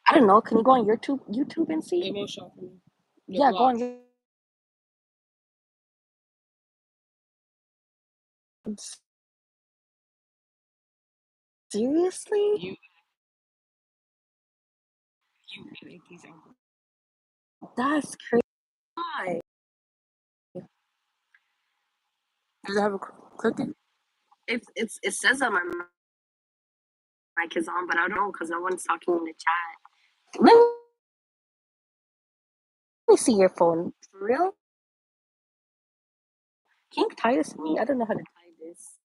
I don't know. Can you go on YouTube and see? It will show for me. The Yeah, go on vlogs. YouTube. Seriously? You edit these out. That's crazy. Why? Does it have a cooking? It says that my mic is on, but I don't know because no one's talking in the chat. Let me see your phone. For real? Can you tie this to me? I don't know how to tie this.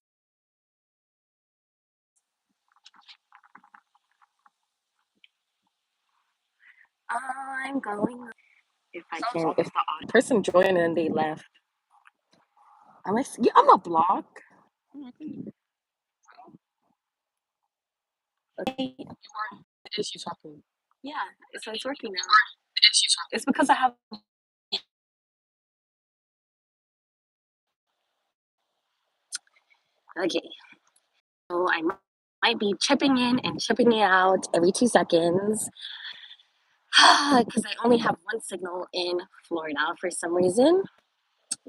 I'm going. If I can, if the odd person joined and they left, yeah, I'm a block. Okay. It is you talking. Yeah, so it's working now. It's because I have. Okay, so I might be chipping in and chipping it out every 2 seconds because I only have one signal in Florida for some reason.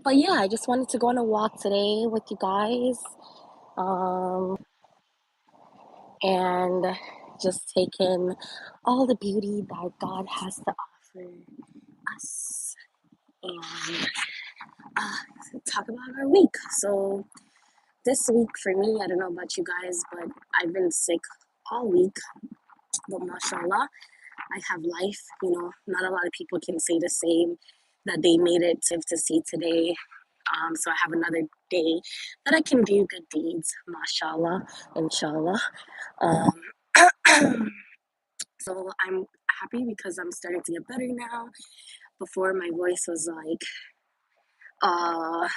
But yeah, I just wanted to go on a walk today with you guys, um, and just take in all the beauty that God has to offer us, and talk about our week. So this week for me, I don't know about you guys, but I've been sick all week. But mashallah, I have life. You know, not a lot of people can say the same, that they made it to see today. So I have another day that I can do good deeds, mashallah, inshallah. Um, so I'm happy because I'm starting to get better now. Before my voice was uh,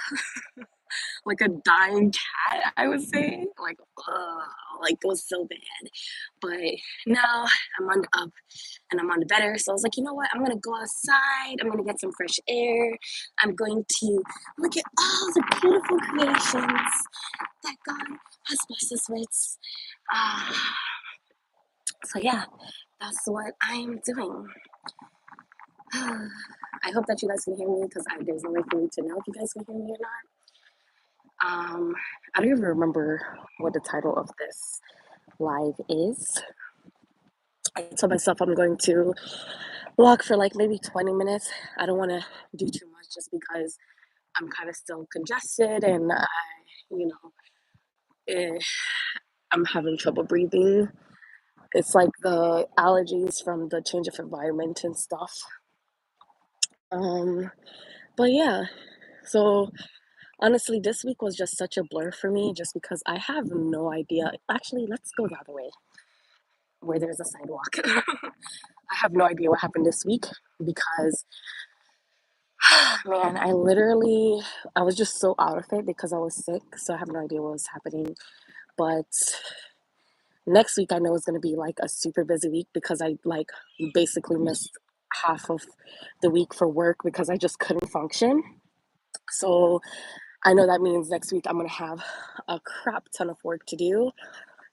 like a dying cat, I would say, like it was so bad. But now I'm on the up and I'm on the better. So I was like, you know what? I'm gonna go outside. I'm gonna get some fresh air. I'm going to look at all the beautiful creations that God has blessed us with. Uh, so yeah, that's what I'm doing. I hope that you guys can hear me because there's no way for me to know if you guys can hear me or not. I don't even remember what the title of this live is. I told myself I'm going to walk for like maybe 20 minutes. I don't want to do too much just because I'm kind of still congested and you know, eh, I'm having trouble breathing. It's like the allergies from the change of environment and stuff. Um, but yeah, so honestly, this week was just such a blur for me just because I have no idea. Actually, let's go the other way where there's a sidewalk. I have no idea what happened this week because, man, I was just so out of it because I was sick. So I have no idea what was happening. But next week, I know it's going to be like a super busy week because I like basically missed half of the week for work because I just couldn't function. So I know that means next week I'm going to have a crap ton of work to do.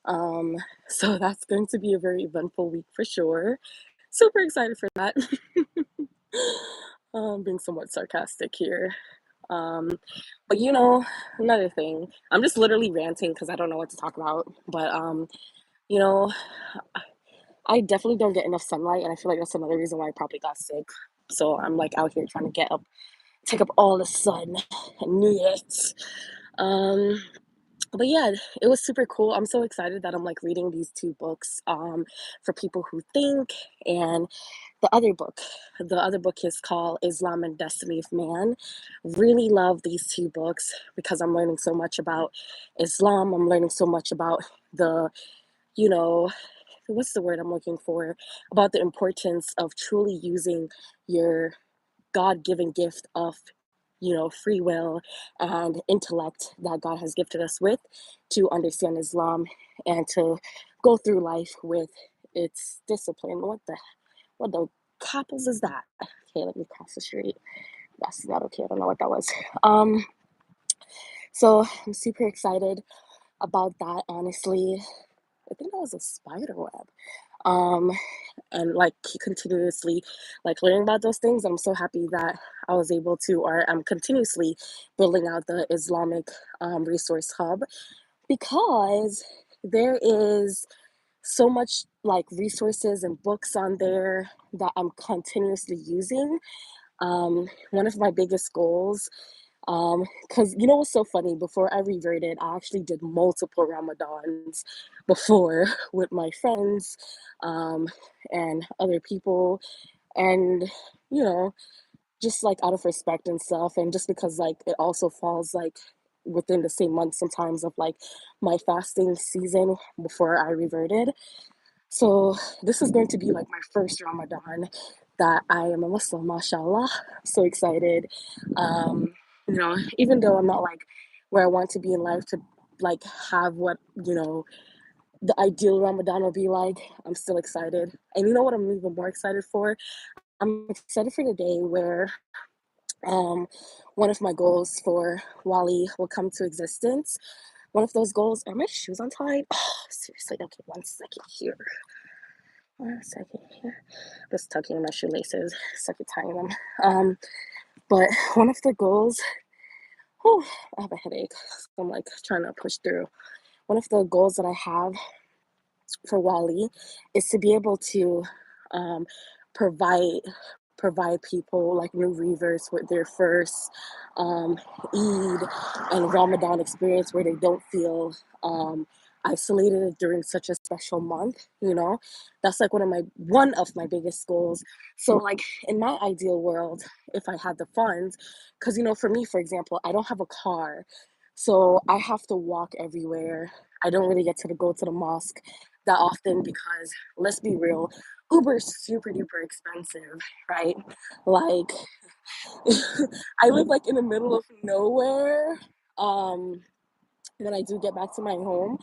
Um, so that's going to be a very eventful week for sure. Super excited for that. Being somewhat sarcastic here. Um, but you know, another thing, I'm just literally ranting because I don't know what to talk about. But you know, I definitely don't get enough sunlight, and I feel like that's another reason why I probably got sick. So I'm like out here trying to take up all the sun. I need it. Um, but yeah, it was super cool. I'm so excited that I'm like reading these two books for people who think, and the other book is called Islam and Destiny of Man. Really love these two books because I'm learning so much about Islam. I'm learning so much about the, you know, what's the word I'm looking for, about the importance of truly using your God-given gift of, free will and intellect that God has gifted us with to understand Islam and to go through life with its discipline. What the couples is that? Okay, let me cross the street. That's not okay. I don't know what that was. Um, so I'm super excited about that, honestly. I think that was a spider web. um, and like continuously like learning about those things. I'm so happy that I was able to, or I'm continuously building out the Islamic resource hub because there is so much like resources and books on there that I'm continuously using. One of my biggest goals, because you know what's so funny? Before I reverted, I actually did multiple Ramadans before with my friends, um, and other people, and you know, just like out of respect and stuff, and just because like it also falls like within the same month sometimes of like my fasting season before I reverted. So this is going to be like my first Ramadan that I am a Muslim, mashallah. So excited. Um, even though I'm not like where I want to be in life to like have what, the ideal Ramadan will be like, I'm still excited. And you know what I'm even more excited for? I'm excited for the day where um one of my goals for Wali will come to existence. One of those goals, are my shoes untied? Oh, seriously, okay, 1 second here. 1 second here. Just tucking my shoelaces, second tying them. But one of the goals, oh, I have a headache. So I'm like trying to push through. One of the goals that I have for Wally is to be able to um, provide provide people like new reavers with their first um, Eid and Ramadan experience where they don't feel isolated during such a special month. That's like one of my biggest goals. So like in my ideal world, if I had the funds, because for me, for example, I don't have a car, so I have to walk everywhere. I don't really get to go to the mosque that often because let's be real, Uber's super duper expensive, right? Like I live like in the middle of nowhere. Um when I do get back to my home,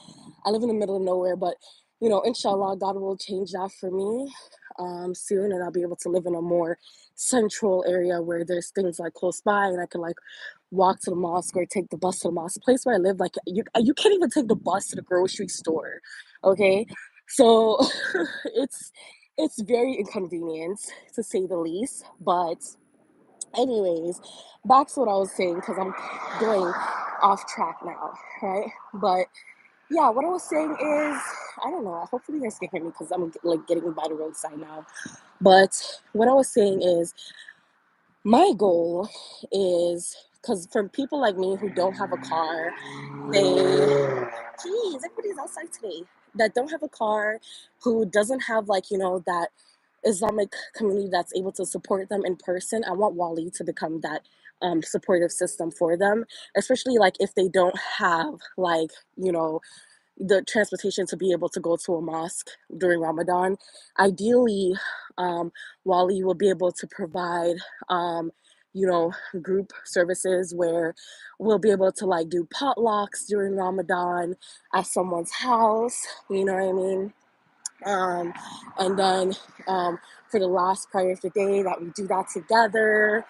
I live in the middle of nowhere, but inshallah, God will change that for me soon, and I'll be able to live in a more central area where there's things like close by, and I can like walk to the mosque or take the bus to the mosque. The place where I live, like you can't even take the bus to the grocery store, okay? So it's it's very inconvenient to say the least, but anyways, back to what I was saying because I'm going off track now, right? But yeah, what I was saying is, I don't know. Hopefully, you guys can hear me because I'm like getting by the roadside now. But what I was saying is, my goal is because for people like me who don't have a car, geez, everybody's outside today that don't have a car, who doesn't have like that Islamic community that's able to support them in person. I want Wali to become that supportive system for them, especially like if they don't have like the transportation to be able to go to a mosque during Ramadan. Ideally, Wali will be able to provide, you know, group services where we'll be able to like do potlucks during Ramadan at someone's house. You know what I mean? um, and then for the last prayer of the day that we do that together,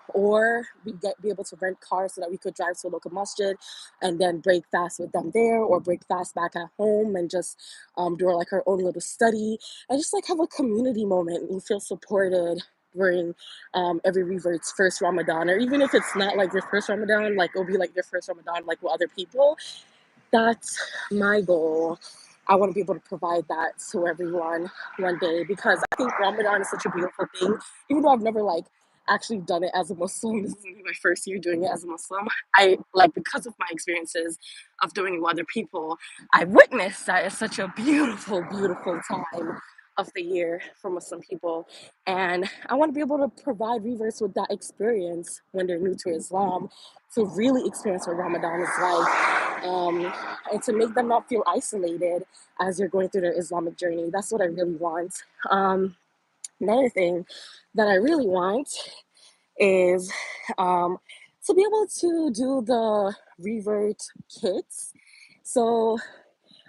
or we be able to rent cars so that we could drive to a local masjid and then break fast with them there, or break fast back at home and just do like our own little study and just like have a community moment and feel supported during every revert's first Ramadan, or even if it's not like your first Ramadan, like it'll be like your first Ramadan like with other people. That's my goal. I want to be able to provide that to everyone one day because I think Ramadan is such a beautiful thing. Even though I've never like actually done it as a Muslim, this is my first year doing it as a Muslim. I like because of my experiences of doing it with other people, I've witnessed that it's such a beautiful, beautiful time of the year for Muslim people. And I want to be able to provide reverse with that experience when they're new to Islam to really experience what Ramadan is like, and to make them not feel isolated as they're going through their Islamic journey. That's what I really want. Another thing that I really want is to be able to do the revert kits. So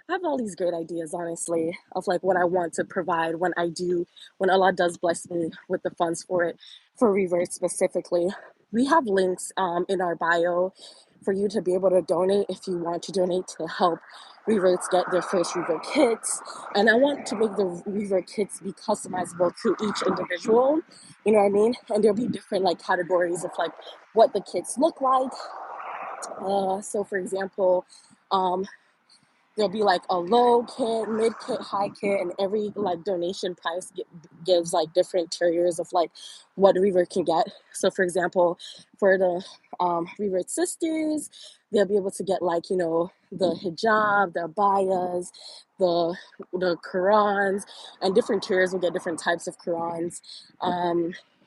I have all these great ideas, honestly, of like what I want to provide when Allah does bless me with the funds for it, for revert specifically. We have links in our bio for you to be able to donate if you want to donate to help reverts get their first revert kits. And I want to make the revert kits be customizable to each individual, you know what I mean? And there'll be different like categories of like what the kits look like. So for example, um, there'll be like a low kit, mid kit, high kit, and every like donation price gives like different tiers of like what the revert can get. So for example, for the revert sisters, they'll be able to get like, you know, the hijab, the abayas, the Qurans, and different tiers will get different types of Qurans.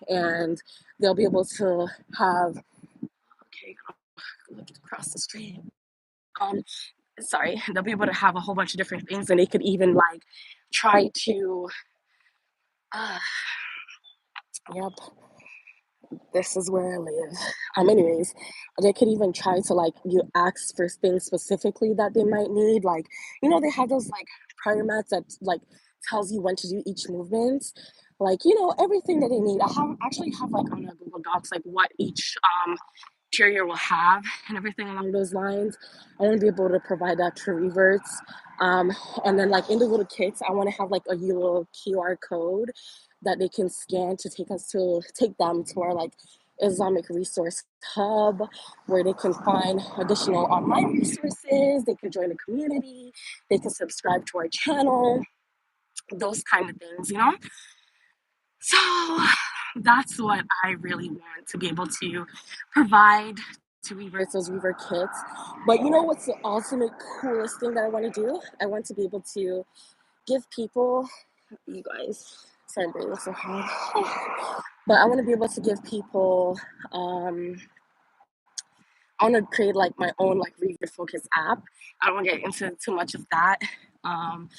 And they'll be able to have, okay, across the street. Um, Sorry, they'll be able to have a whole bunch of different things, and they could even like try to uh yep, this is where I live. Anyways, they could even try to like you ask for things specifically that they might need, like, you know, they have those like prayer mats that like tells you when to do each movement, like, you know, everything that they need. I have actually have like on a Google Docs like what each interior will have and everything along those lines. I want to be able to provide that to reverts. And then like in the little kits, I want to have like a little QR code that they can scan to take them to our like Islamic resource hub where they can find additional online resources, they can join the community, they can subscribe to our channel, those kind of things, you know? So that's what I really want to be able to provide to reverts those revert kits. But you know what's the ultimate coolest thing that I want to do? I want to be able to give people, you guys, sorry I'm breathing so hard, but I want to be able to give people, I want to create like my own like revert focus app. I don't want to get into too much of that. Um,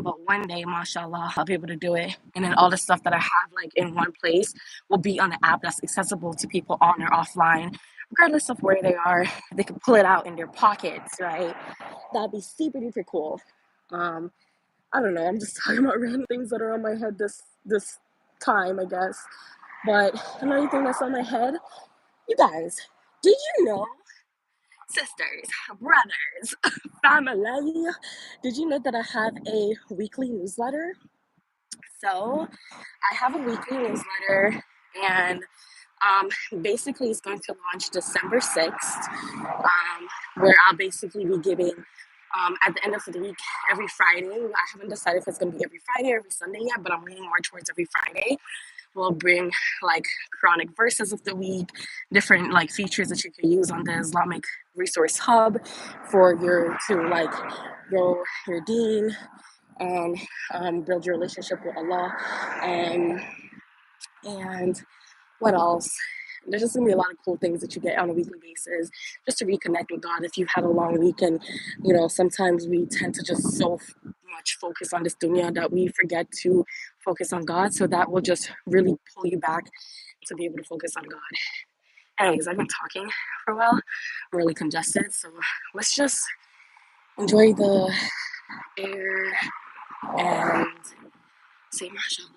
but one day, mashallah, I'll be able to do it. And then all the stuff that I have like in one place will be on the app that's accessible to people on or offline, regardless of where they are. They can pull it out in their pockets, right? That'd be super duper cool. Um, I don't know. I'm just talking about random things that are on my head this time, I guess. But another thing that's on my head, you guys, did you know, sisters, brothers, family, did you know that I have a weekly newsletter? So I have a weekly newsletter, and basically it's going to launch December 6th, where I'll basically be giving at the end of the week every Friday. I haven't decided if it's going to be every Friday or every Sunday yet, but I'm leaning more towards every Friday. We'll bring like Quranic verses of the week, different like features that you can use on the Islamic Resource Hub for your to like grow your deen and build your relationship with Allah. Um, and what else? There's just gonna be a lot of cool things that you get on a weekly basis just to reconnect with God if you've had a long week. And, you know, sometimes we tend to just so much focus on this dunya that we forget to focus on God. So that will just really pull you back to be able to focus on God. Anyways, I've been talking for a while. I'm really congested. So let's just enjoy the air and say mashallah.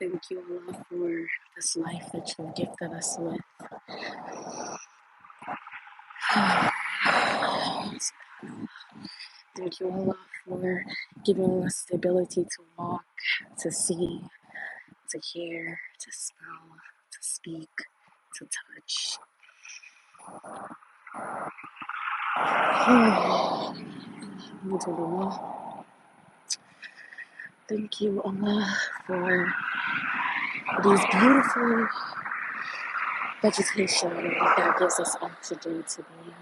Thank you, Allah, for this life that you gifted us with. Thank you, Allah, for giving us the ability to walk, to see, to hear, to smell, to speak, to touch. Thank you, Allah, for these beautiful vegetation that gives us oxygen to breathe.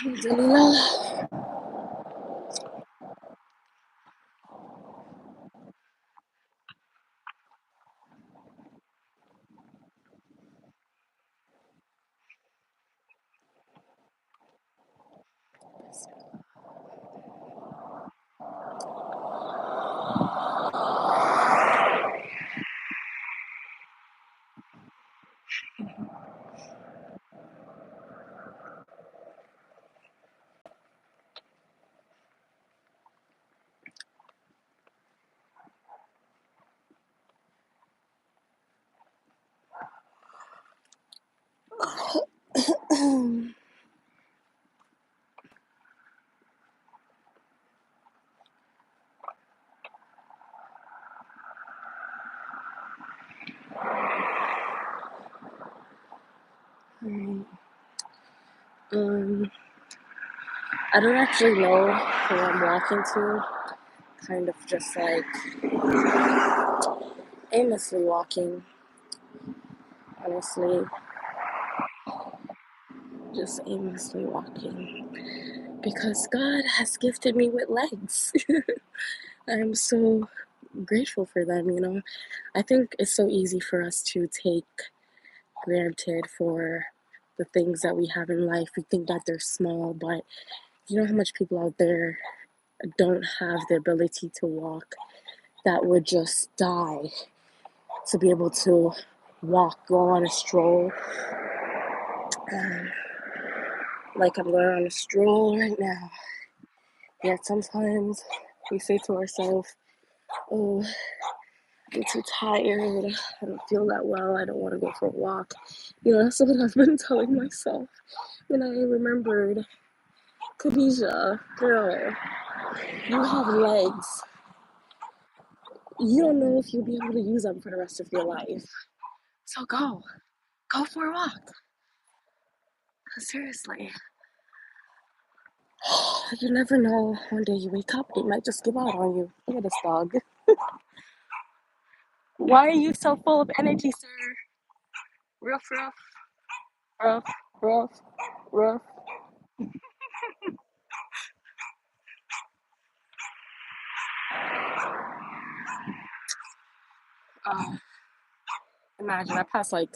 Alhamdulillah. Um, I don't actually know who I'm walking to. Kind of just like aimlessly walking. Honestly, just aimlessly walking. Because God has gifted me with legs. I'm so grateful for them, you know. I think it's so easy for us to take granted for the things that we have in life. We think that they're small, but you know how much people out there don't have the ability to walk that would just die to be able to walk, go on a stroll. Um, like I'm going on a stroll right now. Yet sometimes we say to ourselves, oh, I'm too tired. I don't feel that well. I don't want to go for a walk. You know, that's what I've been telling myself. And I remembered, Khadijah, girl, you have legs. You don't know if you'll be able to use them for the rest of your life. So go for a walk. Seriously. You never know. One day you wake up, they might just give out on you. Look at this dog. Why are you so full of energy, sir? Ruff, ruff, ruff, ruff, ruff. Uh, Imagine I passed like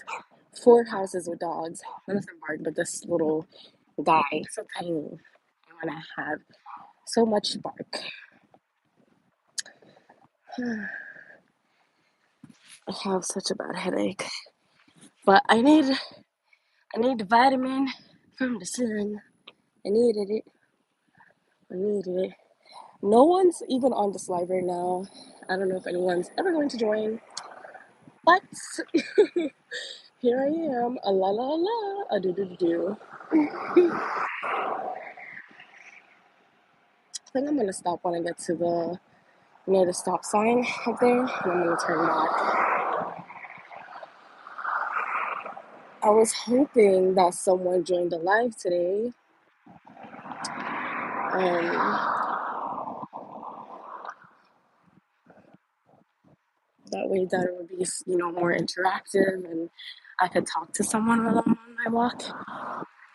4 houses with dogs. None of them bark, but this little guy, so tiny, and I have so much bark. I have such a bad headache, but I need vitamin from the sun. I needed it. I needed it. No one's even on this live right now. I don't know if anyone's ever going to join, but here I am. A la la la. A do do do do. I think I'm gonna stop when I get to the near the stop sign up there, and I'm gonna turn back. I was hoping that someone joined the live today. Um, that way that it would be, more interactive and I could talk to someone while I'm on my walk.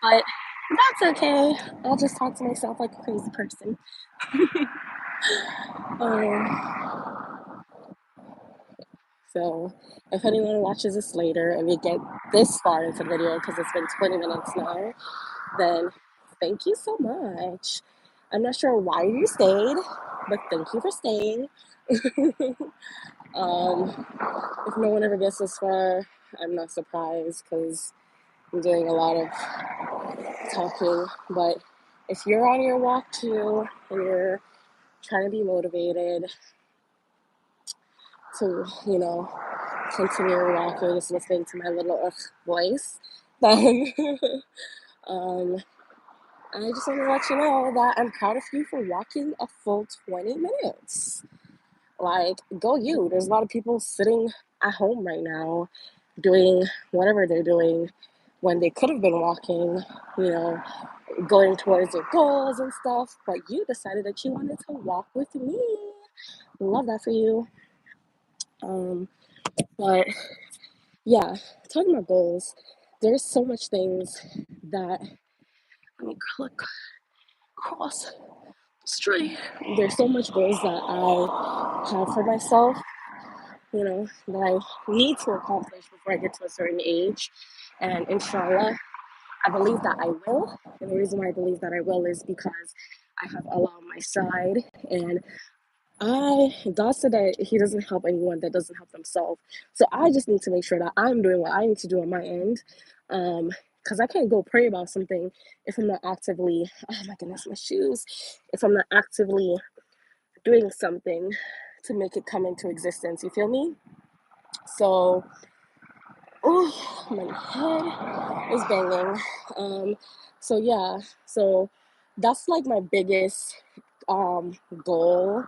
But that's okay. I'll just talk to myself like a crazy person. Um, so if anyone watches this later and we get this far into the video, because it's been 20 minutes now, then thank you so much. I'm not sure why you stayed, but thank you for staying. um, if no one ever gets this far, I'm not surprised because I'm doing a lot of talking. But if you're on your walk too and you're trying to be motivated to, continue your walk, you're just listening to my little voice, then um, I just want to let you know that I'm proud of you for walking a full 20 minutes. Like, go you. There's a lot of people sitting at home right now doing whatever they're doing when they could have been walking, you know, going towards their goals and stuff. But you decided that you wanted to walk with me. Love that for you. Um, but yeah, talking about goals, there's so much things that, let me click cross street. There's so much goals that I have for myself, that I need to accomplish before I get to a certain age. And inshallah, I believe that I will. And the reason why I believe that I will is because I have Allah on my side. And God said that He doesn't help anyone that doesn't help themselves. So I just need to make sure that I'm doing what I need to do on my end. Because I can't go pray about something if I'm not actively, oh my goodness, my shoes. If I'm not actively doing something to make it come into existence. You feel me? So, oh, my head is banging. So yeah, so that's like my biggest goal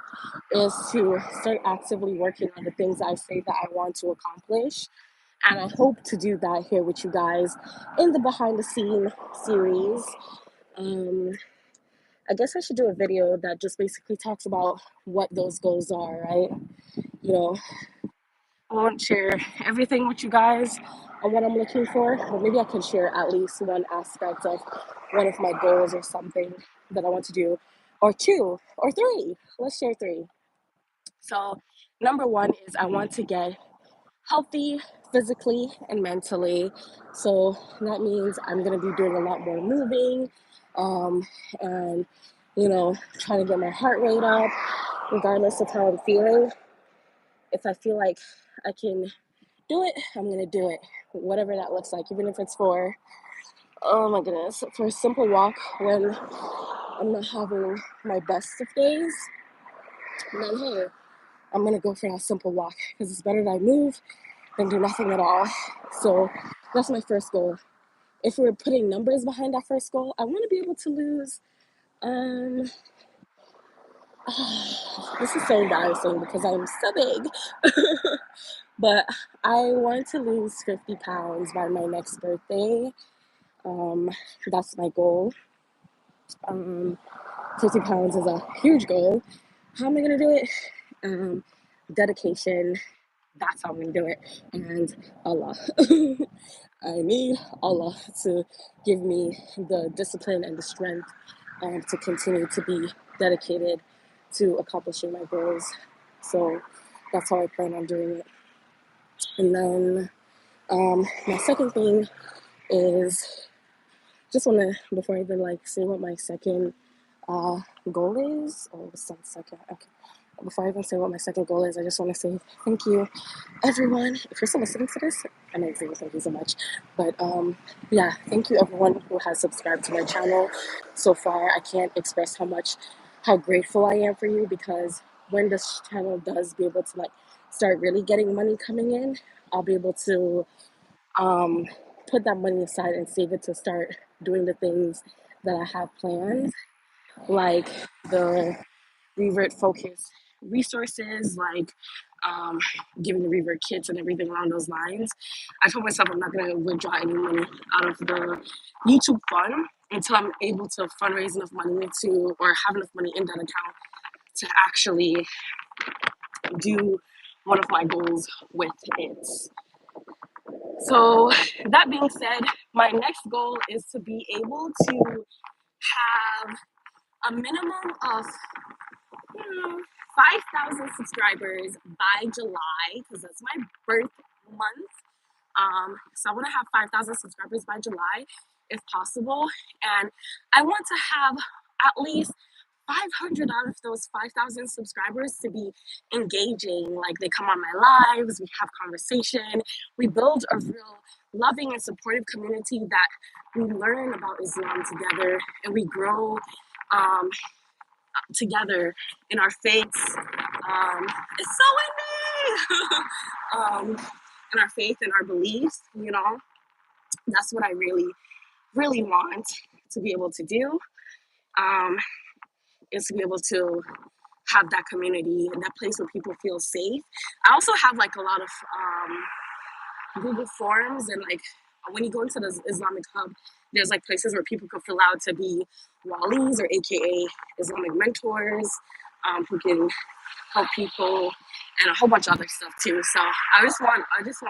is to start actively working on the things I say that I want to accomplish. And I hope to do that here with you guys in the behind the scene series. Um, I guess I should do a video that just basically talks about what those goals are, right? You know, I won't share everything with you guys on what I'm looking for, but maybe I can share at least one aspect of one of my goals or something that I want to do, or two, or three. Let's share three. So, number one is I want to get healthy physically and mentally. So, that means I'm going to be doing a lot more moving and, trying to get my heart rate up, regardless of how I'm feeling. If I feel like I can do it, I'm gonna do it, whatever that looks like, even if it's for, oh my goodness, for a simple walk when I'm not having my best of days. Then hey, I'm gonna go for that simple walk because it's better that I move than do nothing at all. So that's my first goal. If we're putting numbers behind that first goal, I want to be able to lose. Um, this is so embarrassing because I'm so big, but I want to lose 50 pounds by my next birthday. Um, that's my goal. Um, 50 pounds is a huge goal. How am I going to do it? Dedication. That's how I'm going to do it. And Allah. I need Allah to give me the discipline and the strength to continue to be dedicated to accomplishing my goals. So that's how I plan on doing it. And then my second thing is just want to, before I even like say what my second goal is, oh, it's not second, okay. Before I even say what my second goal is, I just want to say thank you, everyone. If you're still listening to this, amazing, thank you so much. But yeah, thank you everyone who has subscribed to my channel so far. I can't express how grateful I am for you, because when this channel does be able to like start really getting money coming in, I'll be able to um, put that money aside and save it to start doing the things that I have planned, like the revert focus resources, like um, giving the revert kits and everything along those lines. I told myself I'm not going to withdraw any money out of the YouTube fund until I'm able to fundraise enough money to, or have enough money in that account to actually do one of my goals with it. So, that being said, my next goal is to be able to have a minimum of 5,000 subscribers by July, because that's my birth month. So I want to have 5,000 subscribers by July. if possible. And I want to have at least 500 out of those 5,000 subscribers to be engaging. Like they come on my lives, we have conversation, we build a real loving and supportive community that we learn about Islam together and we grow um, together in our faiths. It's so windy! In our faith and our beliefs, you know, that's what I really, really want to be able to do. Um, is to be able to have that community and that place where people feel safe. I also have like a lot of Google Forms and like when you go into the Islamic Hub, there's like places where people can fill out to be walis or AKA Islamic mentors who can help people and a whole bunch of other stuff too. So I just want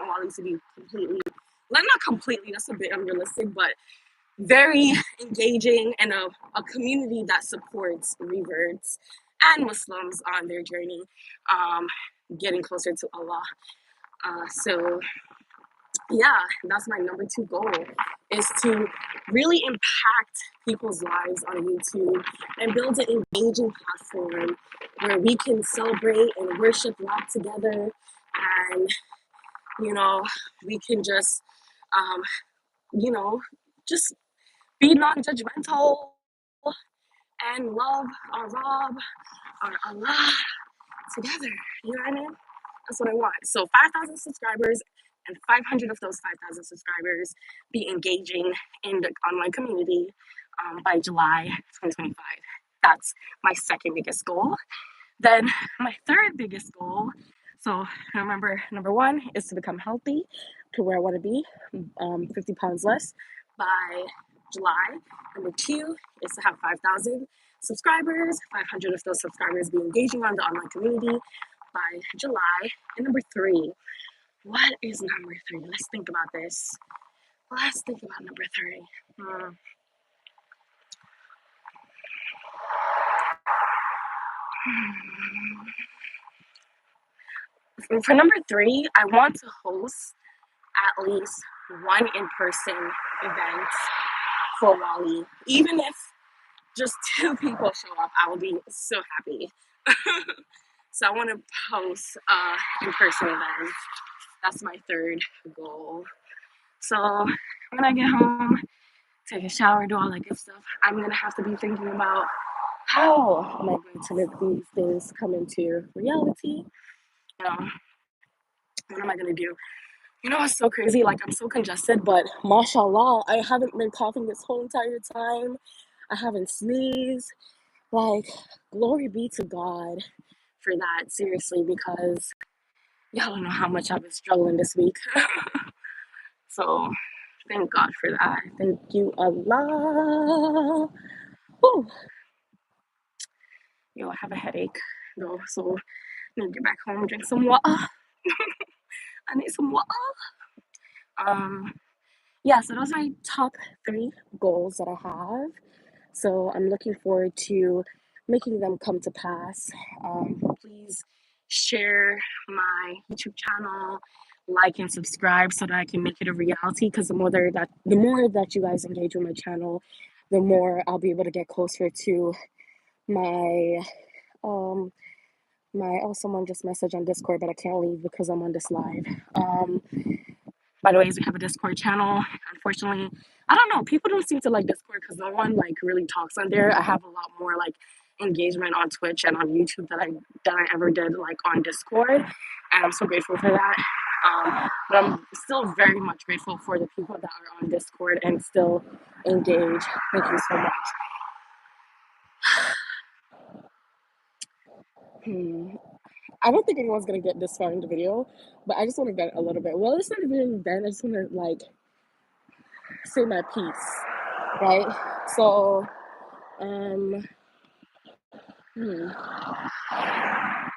walis to be completely, like not completely, that's a bit unrealistic, but very engaging and a community that supports reverts and Muslims on their journey, um, getting closer to Allah. So yeah, that's my number two goal is to really impact people's lives on YouTube and build an engaging platform where we can celebrate and worship love together and you know we can just um, you know just be non-judgmental and love our Rob, our Allah together. You know what I mean? That's what I want. So 5,000 subscribers and 500 of those 5,000 subscribers be engaging in the online community by July 2025. That's my second biggest goal. Then my third biggest goal, so remember, number one is to become healthy to where I want to be, 50 pounds less by July. Number two is to have 5,000 subscribers, 500 of those subscribers be engaging on the online community by July. And number three, what is number three? Let's think about this. Let's think about number three. For number three, I want to host at least one in-person event for Wally. Even if just two people show up, I will be so happy. So I want to host in-person events. That's my third goal. So when I get home, take a shower, do all that good stuff, I'm gonna have to be thinking about how am I going to make these things come into reality? You know, what am I gonna do? You know what's so crazy? Like I'm so congested, but mashallah, I haven't been coughing this whole entire time. I haven't sneezed. Like, glory be to God for that, seriously, because y'all don't know how much I've been struggling this week. So thank God for that. Thank you, Allah. Whew. Yo, I have a headache though, so I need to get back home and drink some water. I need some water. Um, yeah, so those are my top three goals that I have. So I'm looking forward to making them come to pass. Please share my YouTube channel, like and subscribe so that I can make it a reality. Because the more that you guys engage with my channel, the more I'll be able to get closer to my someone just messaged on Discord, but I can't leave because I'm on this live. By the way, we have a Discord channel. Unfortunately, I don't know. People don't seem to like Discord because no one like really talks on there. I have a lot more like engagement on Twitch and on YouTube that I ever did like on Discord, and I'm so grateful for that. But I'm still very much grateful for the people that are on Discord and still engage. Thank you so much. I don't think anyone's gonna get this far in the video, but I just want to vent a little bit. Well, it's not even a vent. I just want to like say my piece, right? So, hmm.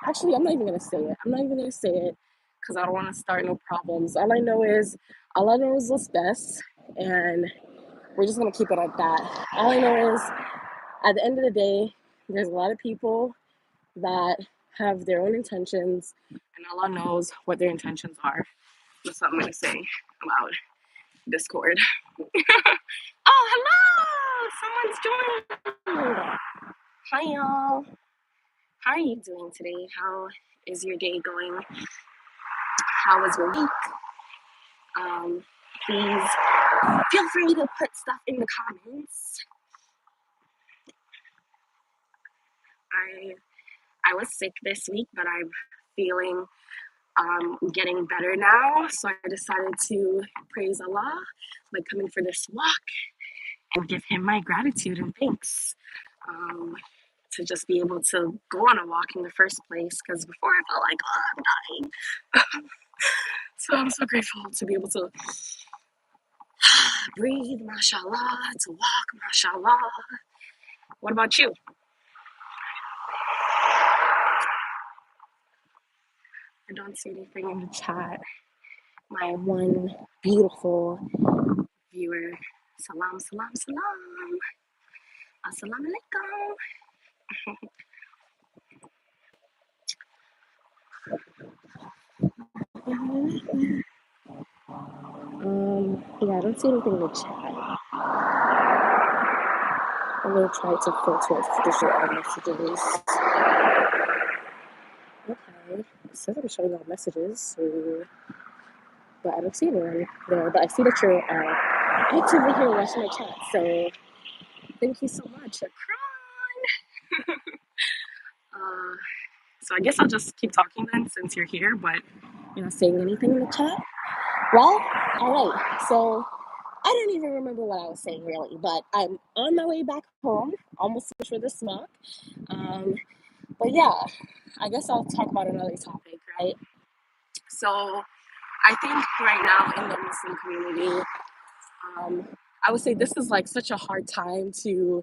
Actually, I'm not even gonna say it. I'm not even gonna say it because I don't want to start no problems. All I know is what's best, and we're just gonna keep it at that. All I know is, at the end of the day, there's a lot of people that have their own intentions, and Allah knows what their intentions are. That's what I'm gonna say about Discord. Someone's joining. Hi, y'all. How are you doing today? How is your day going? How was your week? Um, Please feel free to put stuff in the comments. I was sick this week, but I'm feeling getting better now. So I decided to praise Allah by coming for this walk and give Him my gratitude and thanks. To just be able to go on a walk in the first place, because before I felt like, oh, I'm dying. So I'm so grateful to be able to breathe, mashallah, to walk, mashallah. What about you? I don't see anything in the chat. My one beautiful viewer, salam, salam, salam. Assalamu alaikum. Yeah, I don't see anything in the chat. I'm gonna try to filter all messages. Okay, it says I'm showing all messages, so, but I don't see anyone there. But I see that you're actively here watching my chat, so thank you so much. So I guess I'll just keep talking then, since you're here, but you're not saying anything in the chat. Well, all right. So I don't even remember what I was saying really, but I'm on my way back home, almost finished with this walk. But yeah, I guess I'll talk about another topic, right? So I think right now in the Muslim community, I would say this is like such a hard time to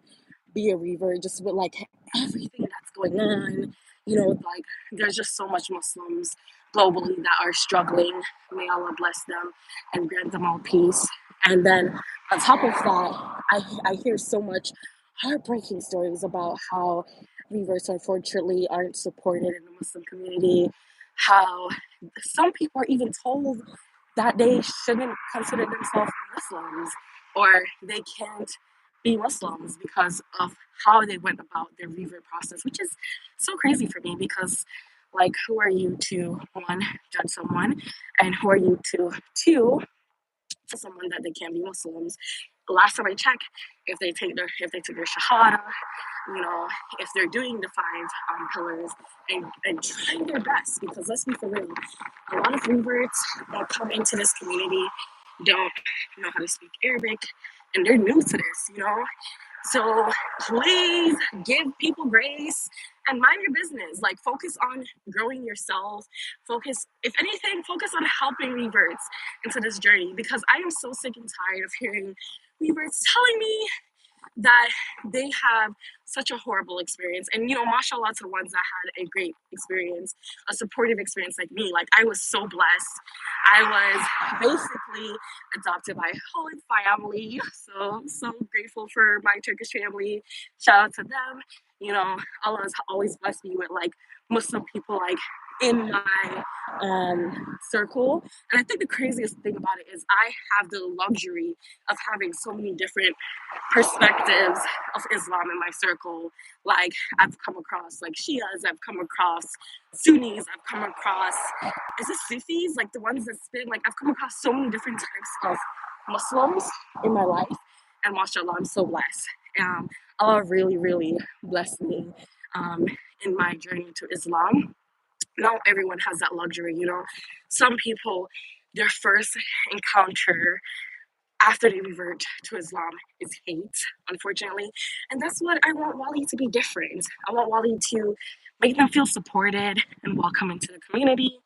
be a revert, just with like everything that's going on. Like there's just so much Muslims globally that are struggling. May Allah bless them and grant them all peace. And then on top of that, I hear so much heartbreaking stories about how reverts unfortunately aren't supported in the Muslim community, how some people are even told that they shouldn't consider themselves Muslims, or they can't be Muslims because of how they went about their revert process, which is so crazy for me because, like, who are you to, one, judge someone, and who are you to, two, tell someone that they can't be Muslims? Last time I checked, if they take their shahada, if they're doing the five pillars and trying their best, because let's be for real, a lot of reverts that come into this community don't know how to speak Arabic, and they're new to this. So please give people grace and mind your business. Like, focus on growing yourself. If anything, focus on helping reverts into this journey, because I am so sick and tired of hearing reverts telling me that they have such a horrible experience. And mashallah to the ones that had a great experience, a supportive experience like me. Like, I was so blessed. I was basically adopted by a whole family. So grateful for my Turkish family. Shout out to them. Allah has always blessed me with like Muslim people like in my circle. And I think the craziest thing about it is I have the luxury of having so many different perspectives of Islam in my circle. Like, I've come across like Shias, I've come across Sunnis, I've come across, is it Sufis? Like the ones that spin, like I've come across so many different types of Muslims in my life. And mashallah, I'm so blessed. Allah really, really blessed me in my journey to Islam. Not everyone has that luxury. Some people, their first encounter after they revert to Islam is hate, unfortunately. And that's what I want Wally to be different. I want Wally to make them feel supported and welcome into the community.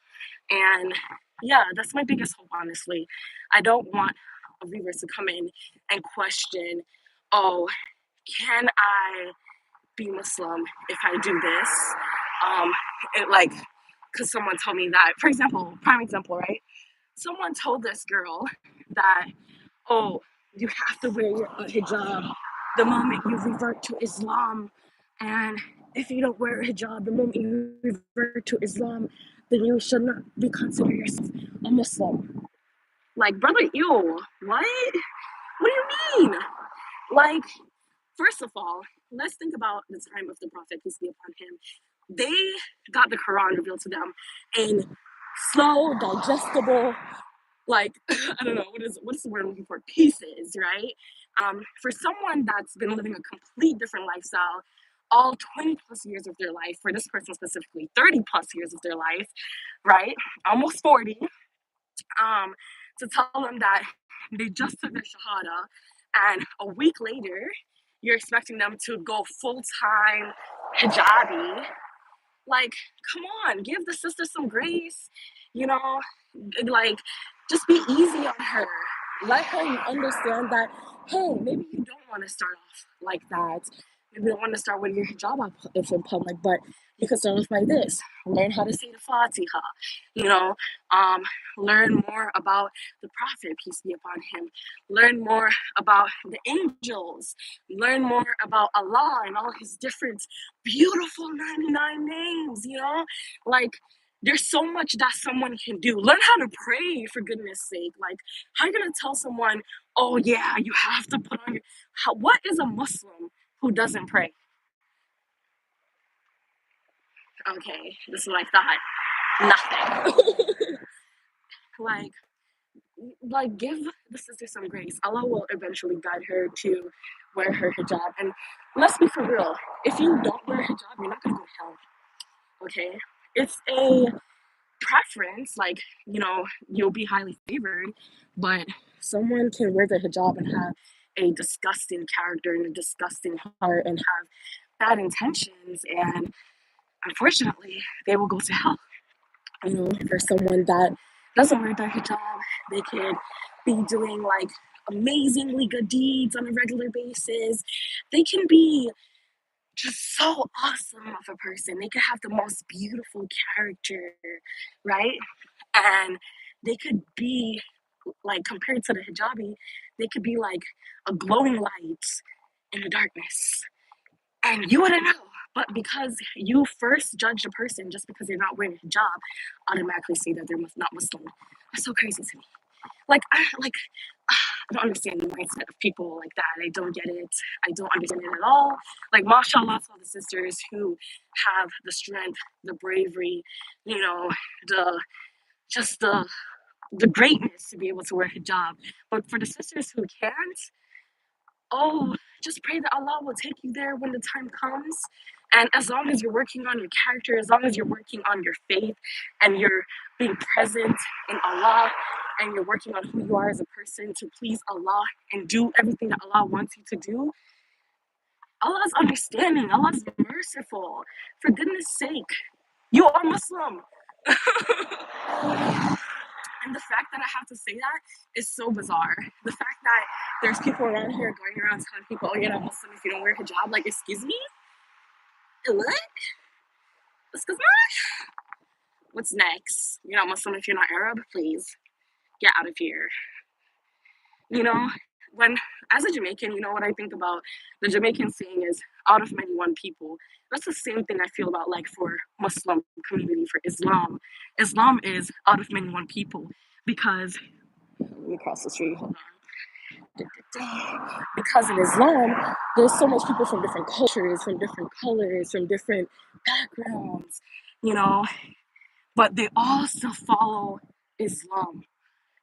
And yeah, that's my biggest hope, honestly. I don't want a revert to come in and question, oh, can I be Muslim if I do this? Because someone told me that, for example, prime example, right? Someone told this girl that, oh, you have to wear your hijab the moment you revert to Islam. And if you don't wear a hijab the moment you revert to Islam, then you should not be considered yourself a Muslim. Like, brother, ew, what? What do you mean? Like, first of all, let's think about the time of the Prophet, peace be upon him. They got the Quran revealed to them in slow, digestible, like I don't know what is the word I'm looking for, pieces, right? For someone that's been living a complete different lifestyle all 20 plus years of their life, for this person specifically 30 plus years of their life, right, almost 40, um, to tell them that they just took their shahada and a week later you're expecting them to go full-time hijabi. Like, come on, give the sister some grace, you know, like, just be easy on her. Let her understand that, hey, maybe you don't want to start off like that. Maybe you don't want to start with your hijab if in public, but you can start off like this. Learn how to say the Fatiha, you know, um, learn more about the Prophet, peace be upon him. Learn more about the angels. Learn more about Allah and all his different beautiful 99 names, you know? Like, there's so much that someone can do. Learn how to pray, for goodness sake. Like, how are you gonna tell someone, oh yeah, you have to put on your what is a Muslim who doesn't pray? Okay, this is what I thought. Nothing. like give the sister some grace. Allah will eventually guide her to wear her hijab. And let's be for real, if you don't wear hijab, you're not gonna go to hell. Okay? It's a preference, like, you'll be highly favored, but someone can wear the hijab and have a disgusting character and a disgusting heart and have bad intentions, and unfortunately they will go to hell. For someone that doesn't wear their hijab, they could be doing like amazingly good deeds on a regular basis. They can be just so awesome of a person. They could have the most beautiful character, right? And they could be like, compared to the hijabi, they could be like a glowing light in the darkness. And you wouldn't know. But because you first judge a person just because they're not wearing a hijab, automatically say that they're not Muslim. That's so crazy to me. Like, I don't understand the mindset of people like that. I don't get it. I don't understand it at all. Like, mashallah to all the sisters who have the strength, the bravery, the just the greatness to be able to wear hijab. But for the sisters who can't, oh, just pray that Allah will take you there when the time comes. And as long as you're working on your character, as long as you're working on your faith and you're being present in Allah and you're working on who you are as a person to please Allah and do everything that Allah wants you to do, Allah's understanding, Allah's merciful. For goodness sake, you are Muslim. And the fact that I have to say that is so bizarre. The fact that there's people around here going around telling people, oh, you're not Muslim if you don't wear hijab. Like, excuse me? What? Excuse me? What's next? You're not Muslim if you're not Arab? Please, get out of here. When, as a Jamaican, what I think about the Jamaican saying is, out of many, one people. That's the same thing I feel about, like, for Muslim community, for Islam. Islam is out of many, one people, because, let me cross the street, hold on. Because in Islam, there's so much people from different cultures, from different colors, from different backgrounds, but they all still follow Islam.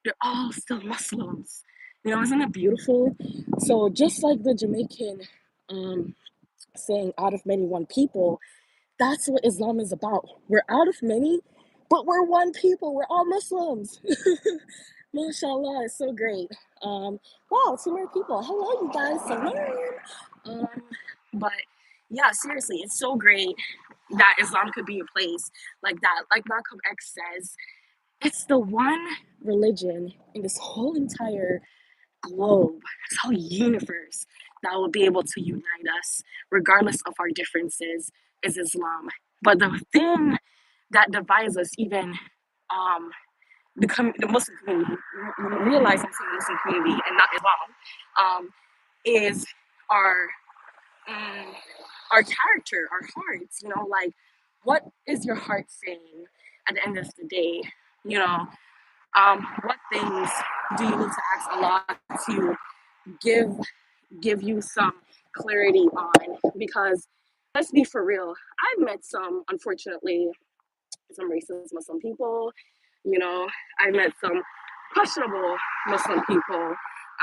They're all still Muslims. Isn't it beautiful? So just like the Jamaican saying, out of many, one people, that's what Islam is about. We're out of many, but we're one people. We're all Muslims. MashaAllah, it's so great. Wow, 2 more people. Hello, you guys. Salam. But yeah, seriously, it's so great that Islam could be a place like that. Like Malcolm X says, it's the one religion in this whole entire globe, this whole universe, that will be able to unite us, regardless of our differences, is Islam. But the thing that divides us, even the Muslim community, realizing it's the Muslim community and not Islam, is our our character, our hearts. Like, what is your heart saying at the end of the day? What things do you need to ask Allah to give you some clarity on, because let's be for real, I've met some, unfortunately, some racist Muslim people. You know, I've met some questionable Muslim people.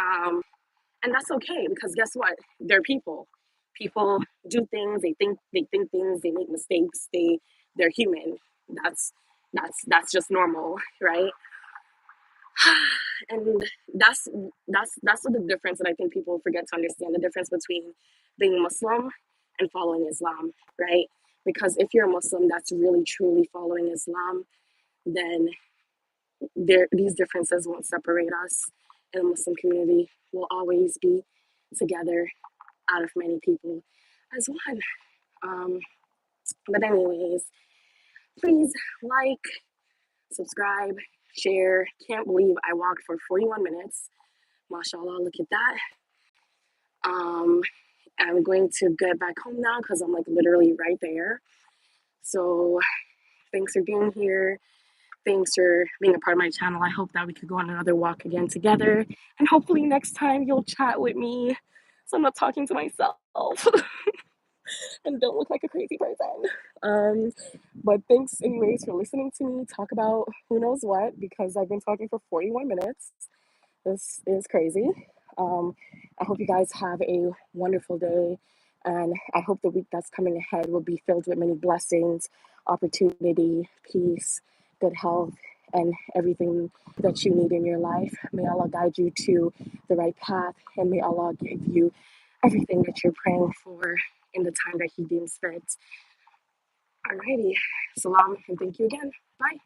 Um, and that's okay, because guess what? They're people. People do things, they think things, they make mistakes, they're human. That's that's just normal, right? And that's that's the difference that I think people forget to understand, the difference between being Muslim and following Islam, right? Because if you're a Muslim that's really truly following Islam, then these differences won't separate us. And the Muslim community will always be together out of many people as one. Um, but anyways, please like, subscribe, share. Can't believe I walked for 41 minutes. Mashallah, look at that. Um, I'm going to get back home now because I'm like literally right there. So thanks for being here. Thanks for being a part of my channel. I hope that we could go on another walk again together. And hopefully next time you'll chat with me so I'm not talking to myself and don't look like a crazy person. Um, but thanks anyways for listening to me talk about who knows what, because I've been talking for 41 minutes. This is crazy. Um, I hope you guys have a wonderful day, and I hope the week that's coming ahead will be filled with many blessings, opportunity, peace, good health, and everything that you need in your life. May Allah guide you to the right path, and may Allah give you everything that you're praying for in the time that He deems fit. Alrighty, salam, and thank you again. Bye.